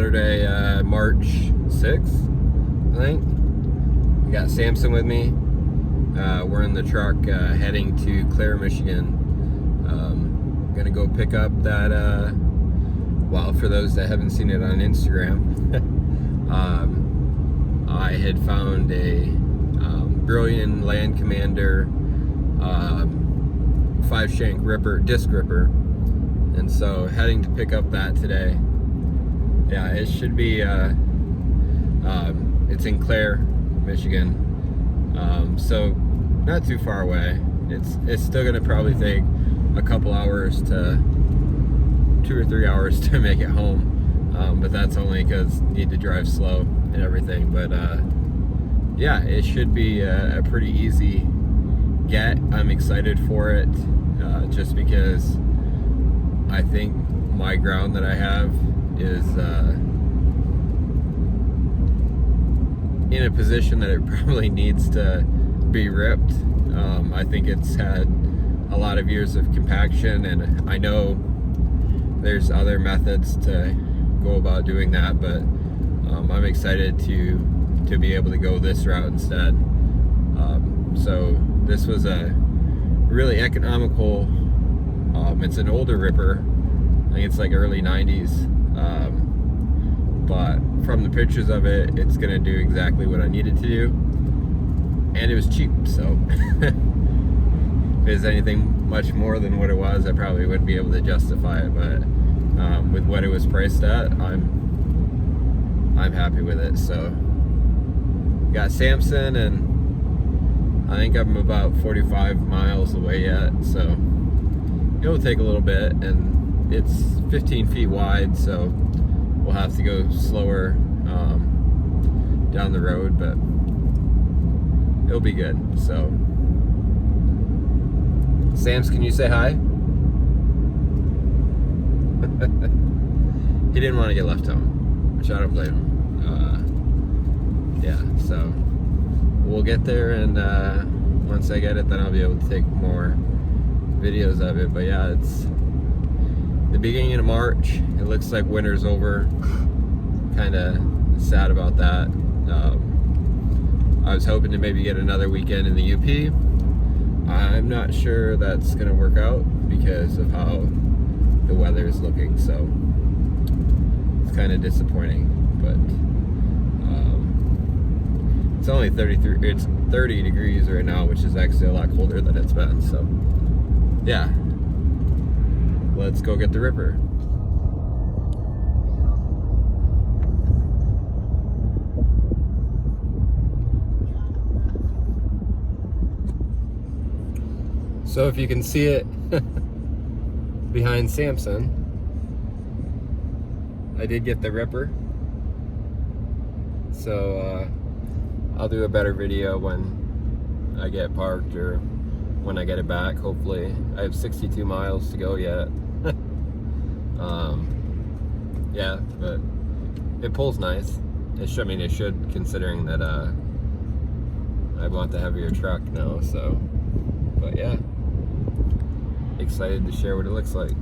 Saturday, March 6th, I think. We got Samson with me. We're in the truck heading to Clare, Michigan. Gonna go pick up that, well, for those that haven't seen it on Instagram, I had found a Brillion Land Commander 5 shank ripper, disc ripper, and so heading to pick up that today. Yeah, it should be, it's in Clare, Michigan, so not too far away. It's still gonna probably take a couple hours to 2 or 3 hours to make it home, but that's only because need to drive slow and everything. But yeah, it should be a pretty easy get. I'm excited for it, just because I think my ground that I have is in a position that it probably needs to be ripped. I think it's had a lot of years of compaction, and I know there's other methods to go about doing that, but I'm excited to be able to go this route instead. So this was a really economical, it's an older ripper. I think it's like early 90s, but from the pictures of it, it's gonna do exactly what I needed to do, and it was cheap. So if it's anything much more than what it was, I probably wouldn't be able to justify it, but with what it was priced at, I'm happy with it. So got Samson, and I think I'm about 45 miles away yet, so it'll take a little bit, and it's 15 feet wide, so we'll have to go slower down the road, but it'll be good. So Sams, can you say hi? He didn't want to get left home, which I don't blame him. Yeah, so we'll get there, and once I get it, then I'll be able to take more videos of it. But yeah, it's the beginning of March. It looks like winter's over. Kind of sad about that. I was hoping to maybe get another weekend in the UP. I'm not sure that's gonna work out because of how the weather is looking, so it's kind of disappointing. But it's only 30 degrees right now, which is actually a lot colder than it's been. So yeah, let's go get the ripper. So if you can see it behind Samson, I did get the ripper. So I'll do a better video when I get parked, or when I get it back, hopefully. I have 62 miles to go yet. Yeah, but it pulls nice. It should, considering that I want the heavier truck now, so. But yeah, excited to share what it looks like.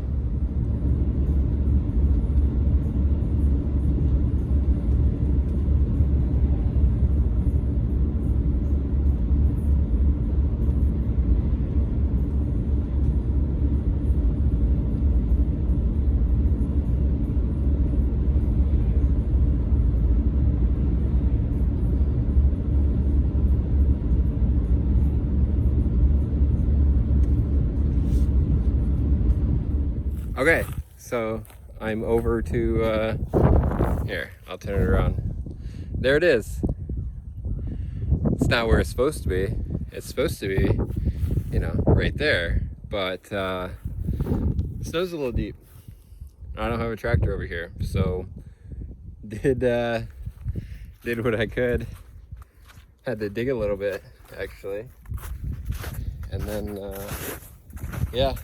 Okay, so I'm over to, here, I'll turn it around. There it is. It's not where it's supposed to be. It's supposed to be, you know, right there, but snow's a little deep. I don't have a tractor over here, so did what I could. Had to dig a little bit, actually. And then, yeah.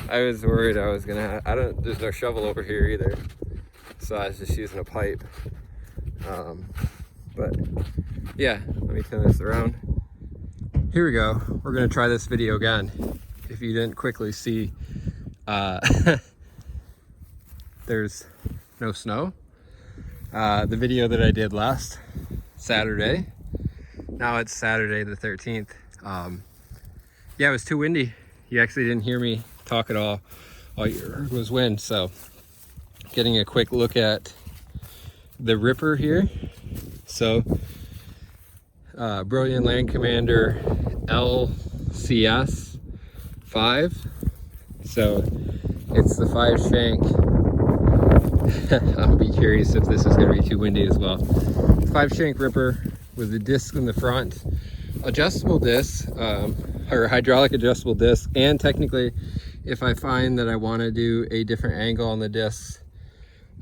I was worried I was gonna have, there's no shovel over here either, so I was just using a pipe. But yeah, let me turn this around. Here we go. We're gonna try this video again. If you didn't quickly see, there's no snow. The video that I did last Saturday, now it's Saturday the 13th. Yeah, it was too windy. You actually didn't hear me talk at all. All you heard was wind. So getting a quick look at the ripper here. So Brillion Land Commander LCS 5. So it's the 5 shank. I'll be curious if this is going to be too windy as well. 5 shank ripper with a disc in the front, adjustable disc, or hydraulic adjustable disc, and technically if I find that I want to do a different angle on the discs,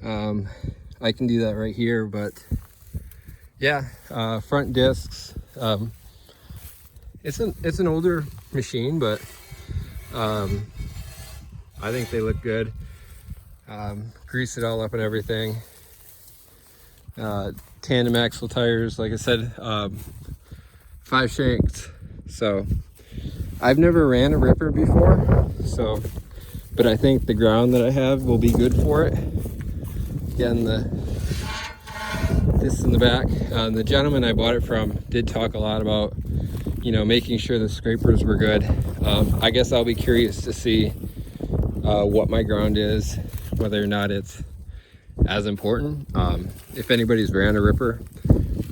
I can do that right here. But yeah, front discs. It's an older machine, but I think they look good. Grease it all up and everything. Tandem axle tires, like I said, 5 shanks. So I've never ran a ripper before, so, but I think the ground that I have will be good for it. Again, this in the back. The gentleman I bought it from did talk a lot about, you know, making sure the scrapers were good. I guess I'll be curious to see what my ground is, whether or not it's as important. If anybody's ran a ripper,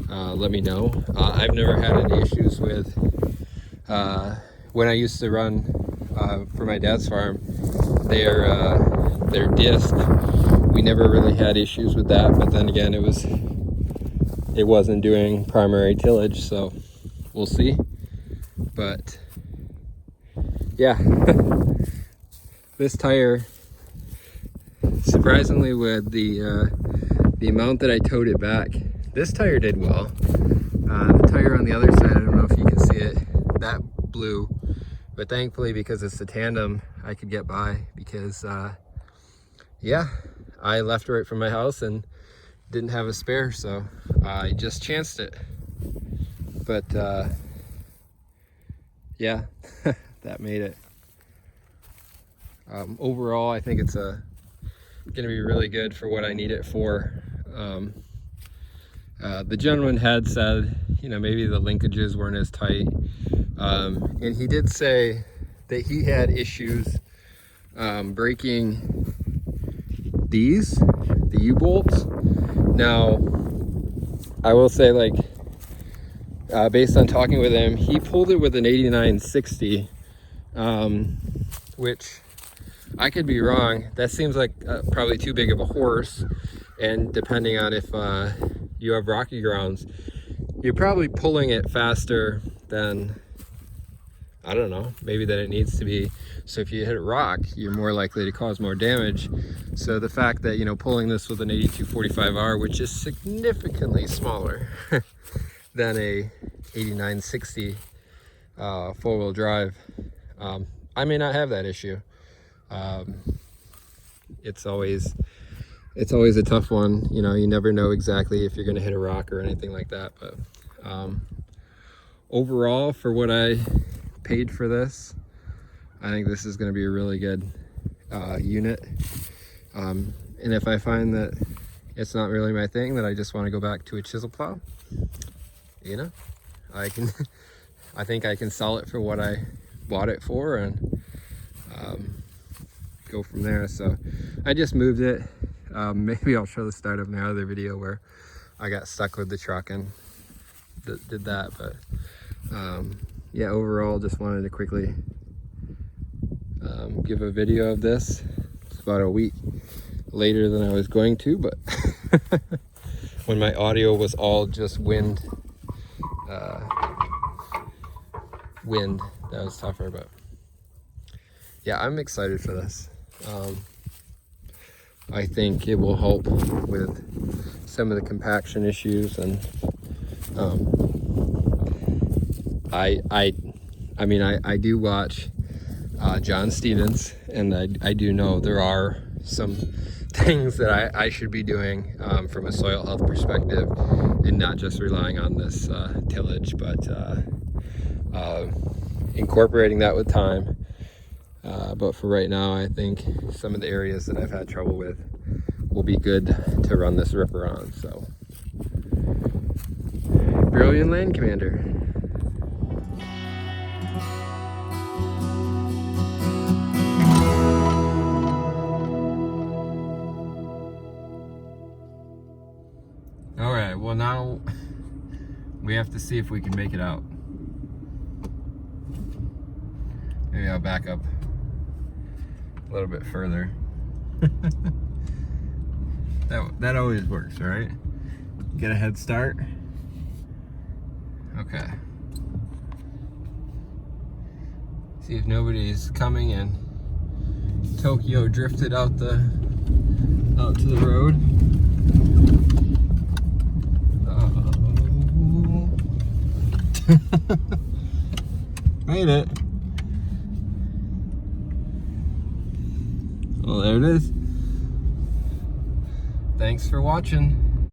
let me know. I've never had any issues with, when I used to run for my dad's farm, their disc, we never really had issues with that. But then again, it wasn't doing primary tillage, so we'll see. But yeah, this tire, surprisingly, with the amount that I towed it back, this tire did well. The tire on the other side, I don't know if you can see it, that blew, but thankfully, because it's a tandem, I could get by, because yeah, I left right from my house and didn't have a spare, so I just chanced it. But yeah, that made it. Overall, I think it's going to be really good for what I need it for. The gentleman had said, you know, maybe the linkages weren't as tight, and he did say that he had issues breaking the U-bolts. Now, I will say, like, based on talking with him, he pulled it with an 8960, which I could be wrong. That seems like probably too big of a horse, and depending on if you have rocky grounds, you're probably pulling it faster than, I don't know, maybe than it needs to be. So if you hit a rock, you're more likely to cause more damage. So the fact that, you know, pulling this with an 8245R, which is significantly smaller than a 8960 four-wheel drive, I may not have that issue. It's always a tough one. You know, you never know exactly if you're going to hit a rock or anything like that. But overall, for what I paid for this, I think this is going to be a really good unit. And if I find that it's not really my thing, that I just want to go back to a chisel plow, you know, I think I can sell it for what I bought it for, and go from there. So I just moved it. Maybe I'll show the start of my other video where I got stuck with the truck and did that. But yeah, overall, just wanted to quickly give a video of this. It's about a week later than I was going to, but when my audio was all just wind, that was tougher. But yeah, I'm excited for this. I think it will help with some of the compaction issues, and I mean, I do watch John Stevens, and I do know there are some things that I should be doing from a soil health perspective, and not just relying on this tillage, but incorporating that with time. But for right now, I think some of the areas that I've had trouble with, will be good to run this ripper on. So, Brillion Land Commander. All right, well now we have to see if we can make it out. Maybe I'll back up a little bit further. That always works, right? Get a head start. Okay. See if nobody's coming in. Tokyo drifted out to the road. Made it. Well, there it is. Thanks for watching.